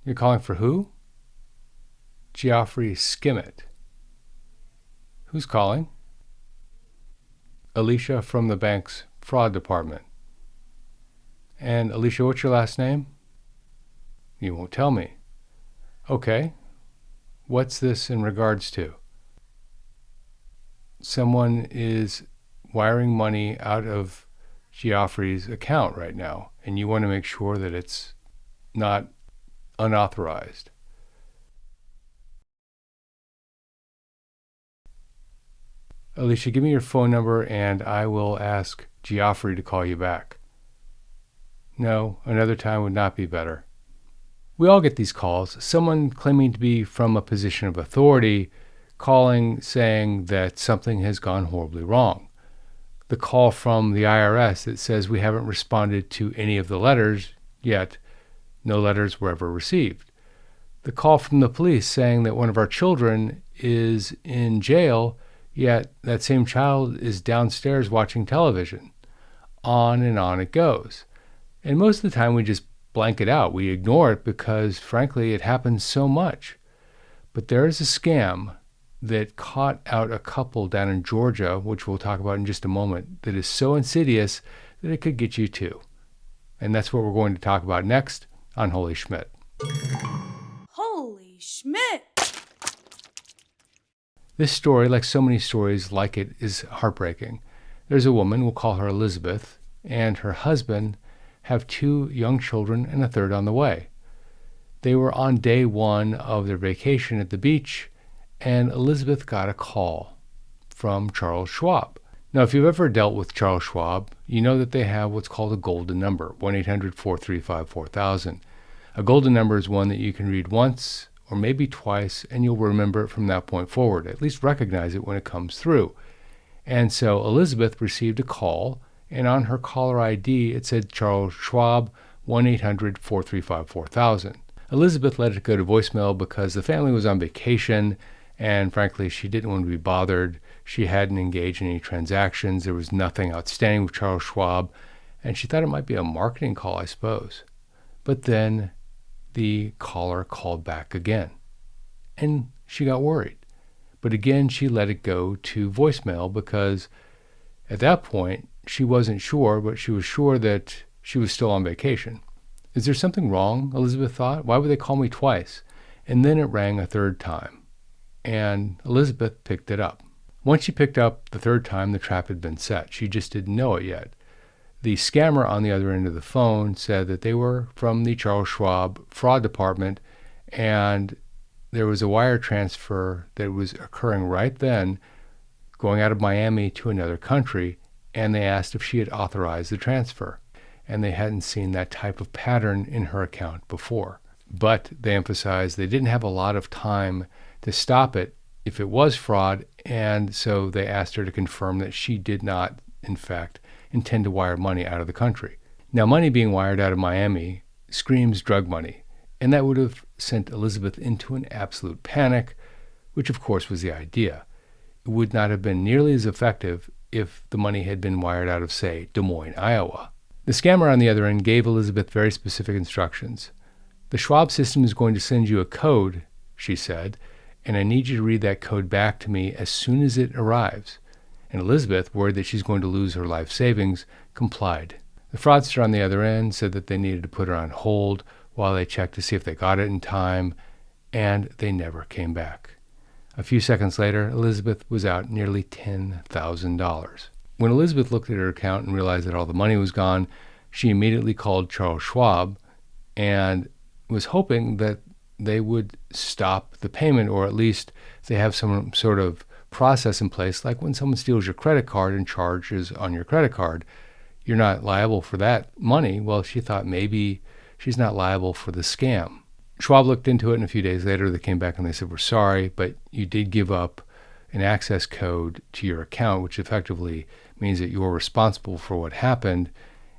You're calling for who? Geoffrey Skimmett. Who's calling? Alicia from the bank's fraud department. And Alicia, what's your last name? You won't tell me. Okay. What's this in regards to? Someone is wiring money out of Geoffrey's account right now, and you want to make sure that it's not unauthorized. Alicia, give me your phone number and I will ask Geoffrey to call you back. No, another time would not be better. We all get these calls. Someone claiming to be from a position of authority calling saying that something has gone horribly wrong. The call from the IRS that says we haven't responded to any of the letters yet. No letters were ever received. The call from the police saying that one of our children is in jail, yet that same child is downstairs watching television. On and on it goes. And most of the time we just blank it out. We ignore it because, frankly, it happens so much. But there is a scam that caught out a couple down in Georgia, which we'll talk about in just a moment, that is so insidious that it could get you too. And that's what we're going to talk about next on Holy Schmidt. Holy Schmidt! This story, like so many stories like it, is heartbreaking. There's a woman, we'll call her Elizabeth, and her husband have 2 young children and a third on the way. They were on day 1 of their vacation at the beach, and Elizabeth got a call from Charles Schwab. Now, if you've ever dealt with Charles Schwab, you know that they have what's called a golden number, 1-800-435-4000. A golden number is one that you can read once or maybe twice, and you'll remember it from that point forward, at least recognize it when it comes through. And so Elizabeth received a call, and on her caller ID, it said Charles Schwab, 1-800-435-4000. Elizabeth let it go to voicemail because the family was on vacation, and frankly, she didn't want to be bothered. She hadn't engaged in any transactions. There was nothing outstanding with Charles Schwab, and she thought it might be a marketing call, I suppose. But then the caller called back again, and she got worried. But again, she let it go to voicemail because at that point, she wasn't sure, but she was sure that she was still on vacation. Is there something wrong, Elizabeth thought? Why would they call me twice? And then it rang a third time, and Elizabeth picked it up. Once she picked up the third time, the trap had been set. She just didn't know it yet. The scammer on the other end of the phone said that they were from the Charles Schwab fraud department, and there was a wire transfer that was occurring right then, going out of Miami to another country, and they asked if she had authorized the transfer. And they hadn't seen that type of pattern in her account before. But they emphasized they didn't have a lot of time to stop it if it was fraud, and so they asked her to confirm that she did not, in fact, intend to wire money out of the country. Now, money being wired out of Miami screams drug money, and that would have sent Elizabeth into an absolute panic, which of course was the idea. It would not have been nearly as effective if the money had been wired out of, say, Des Moines, Iowa. The scammer on the other end gave Elizabeth very specific instructions. The Schwab system is going to send you a code, she said, and I need you to read that code back to me as soon as it arrives. And Elizabeth, worried that she's going to lose her life savings, complied. The fraudster on the other end said that they needed to put her on hold while they checked to see if they got it in time, and they never came back. A few seconds later, Elizabeth was out nearly $10,000. When Elizabeth looked at her account and realized that all the money was gone, she immediately called Charles Schwab and was hoping that they would stop the payment, or at least they have some sort of process in place, like when someone steals your credit card and charges on your credit card, you're not liable for that money. Well, she thought maybe she's not liable for the scam. Schwab looked into it, and a few days later they came back and they said, we're sorry, but you did give up an access code to your account, which effectively means that you're responsible for what happened.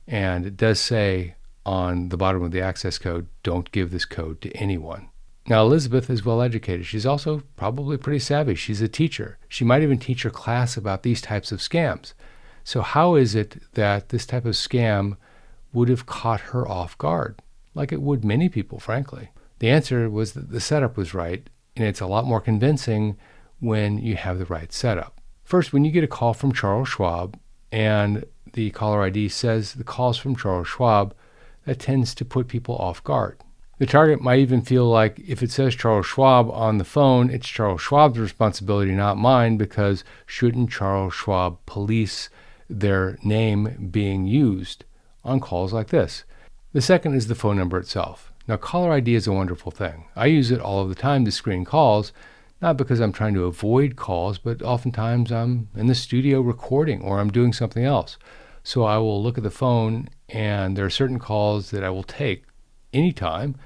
And it does say on the bottom of the access code, don't give this code to anyone. Now, Elizabeth is well educated. She's also probably pretty savvy. She's a teacher. She might even teach her class about these types of scams. So how is it that this type of scam would have caught her off guard, like it would many people, frankly? The answer was that the setup was right, and it's a lot more convincing when you have the right setup. First, when you get a call from Charles Schwab and the caller ID says the call's from Charles Schwab, that tends to put people off guard. The target might even feel like if it says Charles Schwab on the phone, it's Charles Schwab's responsibility, not mine, because shouldn't Charles Schwab police their name being used on calls like this? The second is the phone number itself. Now, caller ID is a wonderful thing. I use it all of the time to screen calls, not because I'm trying to avoid calls, but oftentimes I'm in the studio recording or I'm doing something else. So I will look at the phone, and there are certain calls that I will take anytime.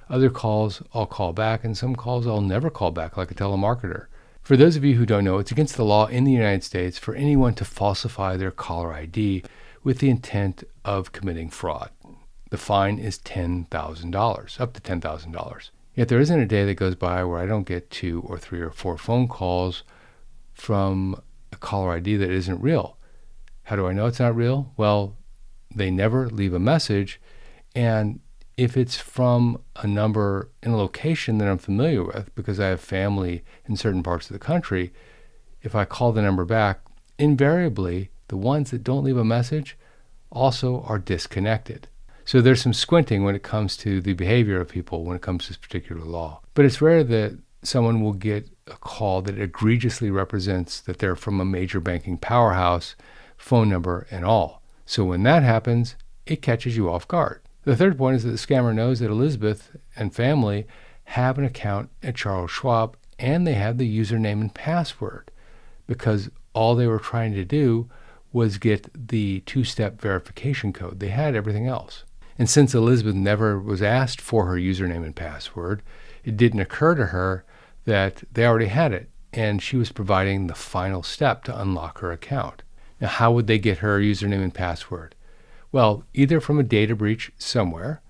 Other calls I'll call back, and some calls I'll never call back, like a telemarketer. For those of you who don't know, it's against the law in the United States for anyone to falsify their caller ID with the intent of committing fraud. The fine is $10,000, up to $10,000. Yet there isn't a day that goes by where I don't get 2 or 3 or 4 phone calls from a caller ID that isn't real. How do I know it's not real? Well, they never leave a message, and if it's from a number in a location that I'm familiar with, because I have family in certain parts of the country, if I call the number back, invariably the ones that don't leave a message also are disconnected. So there's some squinting when it comes to the behavior of people when it comes to this particular law. But it's rare that someone will get a call that egregiously represents that they're from a major banking powerhouse, phone number and all. So when that happens, it catches you off guard. The third point is that the scammer knows that Elizabeth and family have an account at Charles Schwab, and they have the username and password, because all they were trying to do was get the 2-step verification code. They had everything else. And since Elizabeth never was asked for her username and password, it didn't occur to her that they already had it, and she was providing the final step to unlock her account. Now, how would they get her username and password? Well, either from a data breach somewhere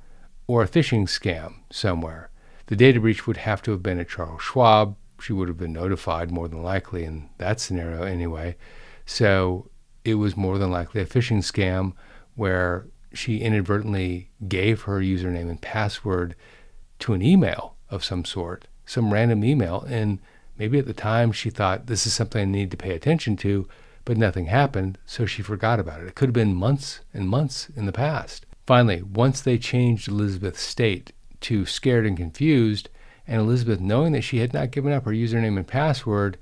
or a phishing scam somewhere. The data breach would have to have been at Charles Schwab. She would have been notified more than likely in that scenario anyway. So it was more than likely a phishing scam where she inadvertently gave her username and password to an email of some sort, some random email. And maybe at the time she thought this is something I need to pay attention to, but nothing happened, so she forgot about it. It could have been months and months in the past. Finally, once they changed Elizabeth's state to scared and confused, and Elizabeth knowing that she had not given up her username and password,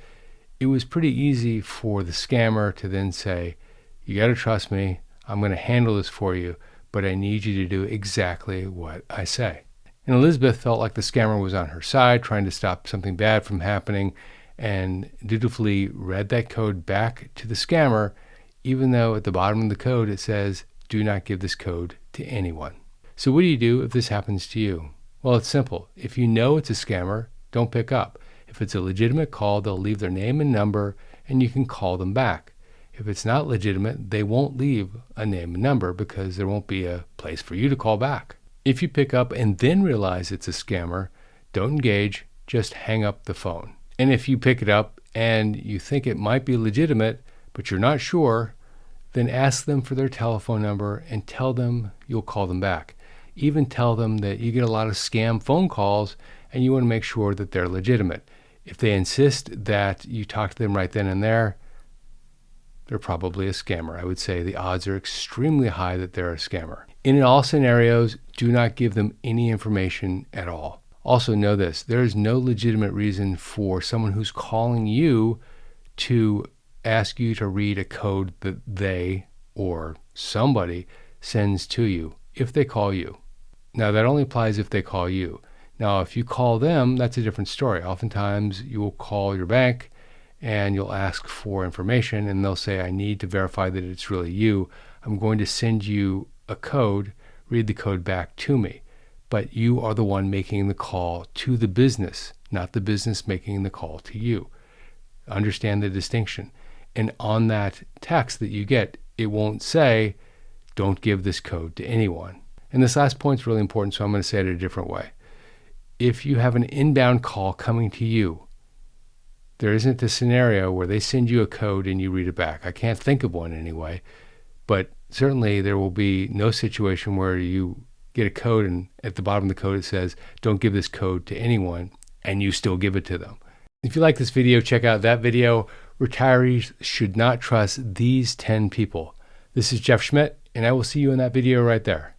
it was pretty easy for the scammer to then say, you got to trust me, I'm going to handle this for you, but I need you to do exactly what I say. And Elizabeth felt like the scammer was on her side, trying to stop something bad from happening, and dutifully read that code back to the scammer, even though at the bottom of the code it says, do not give this code to anyone. So what do you do if this happens to you? Well, it's simple. If you know it's a scammer, don't pick up. If it's a legitimate call, they'll leave their name and number, and you can call them back. If it's not legitimate, they won't leave a name and number because there won't be a place for you to call back. If you pick up and then realize it's a scammer, don't engage, just hang up the phone. And if you pick it up and you think it might be legitimate, but you're not sure, then ask them for their telephone number and tell them you'll call them back. Even tell them that you get a lot of scam phone calls and you want to make sure that they're legitimate. If they insist that you talk to them right then and there, they're probably a scammer. I would say the odds are extremely high that they're a scammer. In all scenarios, do not give them any information at all. Also know this, there is no legitimate reason for someone who's calling you to ask you to read a code that they or somebody sends to you if they call you. Now, that only applies if they call you. Now, if you call them, that's a different story. Oftentimes, you will call your bank and you'll ask for information, and they'll say, I need to verify that it's really you. I'm going to send you a code, read the code back to me. But you are the one making the call to the business, not the business making the call to you. Understand the distinction. And on that text that you get, it won't say, don't give this code to anyone. And this last point is really important, so I'm going to say it a different way. If you have an inbound call coming to you, there isn't a scenario where they send you a code and you read it back. I can't think of one anyway, but certainly there will be no situation where you get a code, and at the bottom of the code it says, don't give this code to anyone, and you still give it to them. If you like this video, check out that video. Retirees should not trust these 10 people. This is Jeff Schmidt, and I will see you in that video right there.